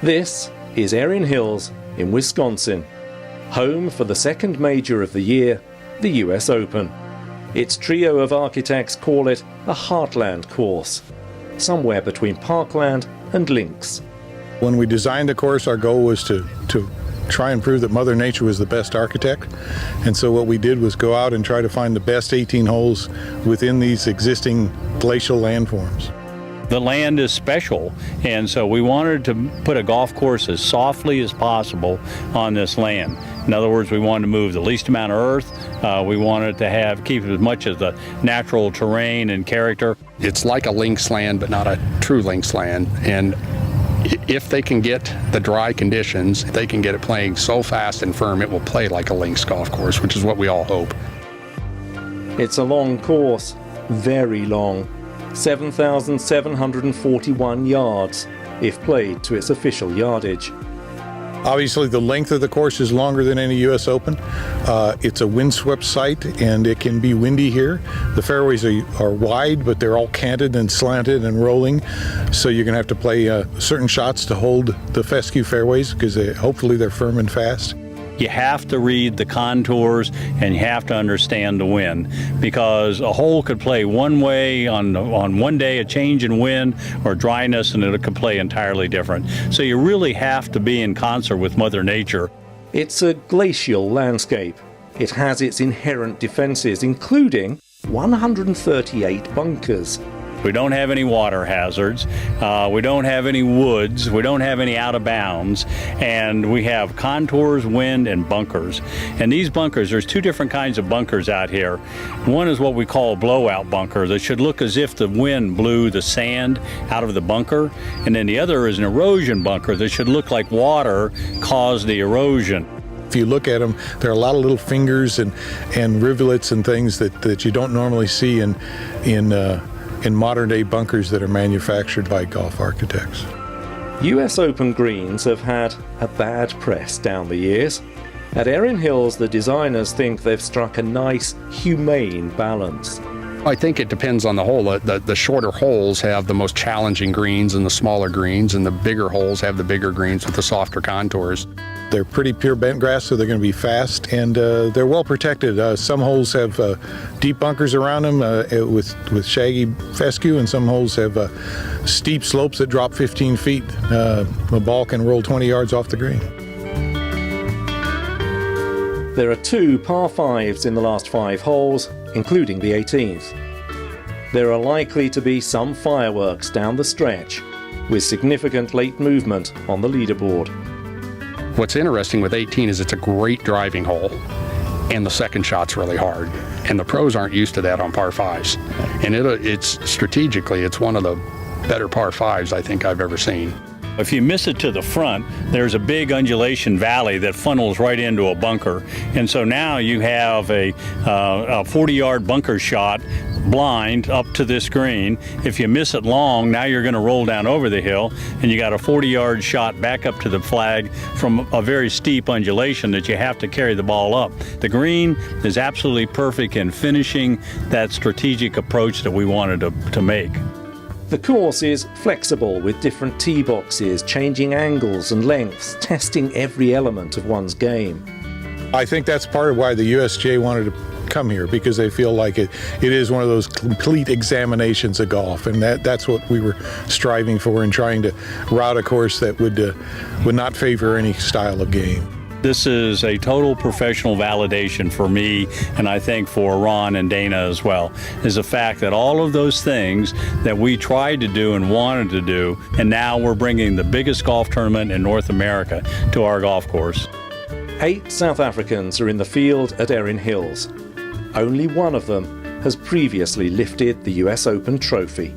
This is Erin Hills in Wisconsin, home for the second major of the year, the US Open. Its trio of architects call it a heartland course, somewhere between parkland and links. When we designed the course, our goal was to try and prove that Mother Nature was the best architect. And so what we did was go out and try to find the best 18 holes within these existing glacial landforms. The land is special, and so we wanted to put a golf course as softly as possible on this land. In other words, we wanted to move the least amount of earth. We wanted to keep as much of the natural terrain and character. It's like a links land, but not a true links land. And if they can get the dry conditions, they can get it playing so fast and firm, it will play like a links golf course, which is what we all hope. It's a long course, very long. 7,741 yards, if played to its official yardage. Obviously, the length of the course is longer than any U.S. Open. It's a windswept site, and it can be windy here. The fairways are wide, but they're all canted and slanted and rolling, so you're going to have to play certain shots to hold the fescue fairways, because hopefully they're firm and fast. You have to read the contours and you have to understand the wind, because a hole could play one way on one day, a change in wind or dryness, and it could play entirely different. So you really have to be in concert with Mother Nature. It's a glacial landscape. It has its inherent defenses, including 138 bunkers. We don't have any water hazards, we don't have any woods, we don't have any out of bounds, and we have contours, wind, and bunkers. And these bunkers, there's two different kinds of bunkers out here. One is what we call a blowout bunker that should look as if the wind blew the sand out of the bunker, and then the other is an erosion bunker that should look like water caused the erosion. If you look at them, there are a lot of little fingers and rivulets and things that you don't normally see in modern-day bunkers that are manufactured by golf architects. US Open greens have had a bad press down the years. At Erin Hills, the designers think they've struck a nice, humane balance. I think it depends on the hole. The shorter holes have the most challenging greens and the smaller greens, and the bigger holes have the bigger greens with the softer contours. They're pretty pure bent grass, so they're going to be fast, and they're well protected. Some holes have deep bunkers around them with shaggy fescue, and some holes have steep slopes that drop 15 feet. A ball can roll 20 yards off the green. There are 2 par 5s in the last 5 holes, including the 18th. There are likely to be some fireworks down the stretch, with significant late movement on the leaderboard. What's interesting with 18 is it's a great driving hole, and the second shot's really hard. And the pros aren't used to that on par 5s. And it's strategically, it's one of the better par 5s I think I've ever seen. If you miss it to the front, there's a big undulation valley that funnels right into a bunker. And so now you have a 40-yard bunker shot blind up to this green. If you miss it long, now you're going to roll down over the hill, and you got a 40-yard shot back up to the flag from a very steep undulation that you have to carry the ball up. The green is absolutely perfect in finishing that strategic approach that we wanted to make. The course is flexible with different tee boxes, changing angles and lengths, testing every element of one's game. I think that's part of why the USGA wanted to come here, because they feel like it is one of those complete examinations of golf, and that's what we were striving for in trying to route a course that would not favor any style of game. This is a total professional validation for me, and I think for Ron and Dana as well, is the fact that all of those things that we tried to do and wanted to do, and now we're bringing the biggest golf tournament in North America to our golf course. 8 South Africans are in the field at Erin Hills. Only one of them has previously lifted the US Open trophy.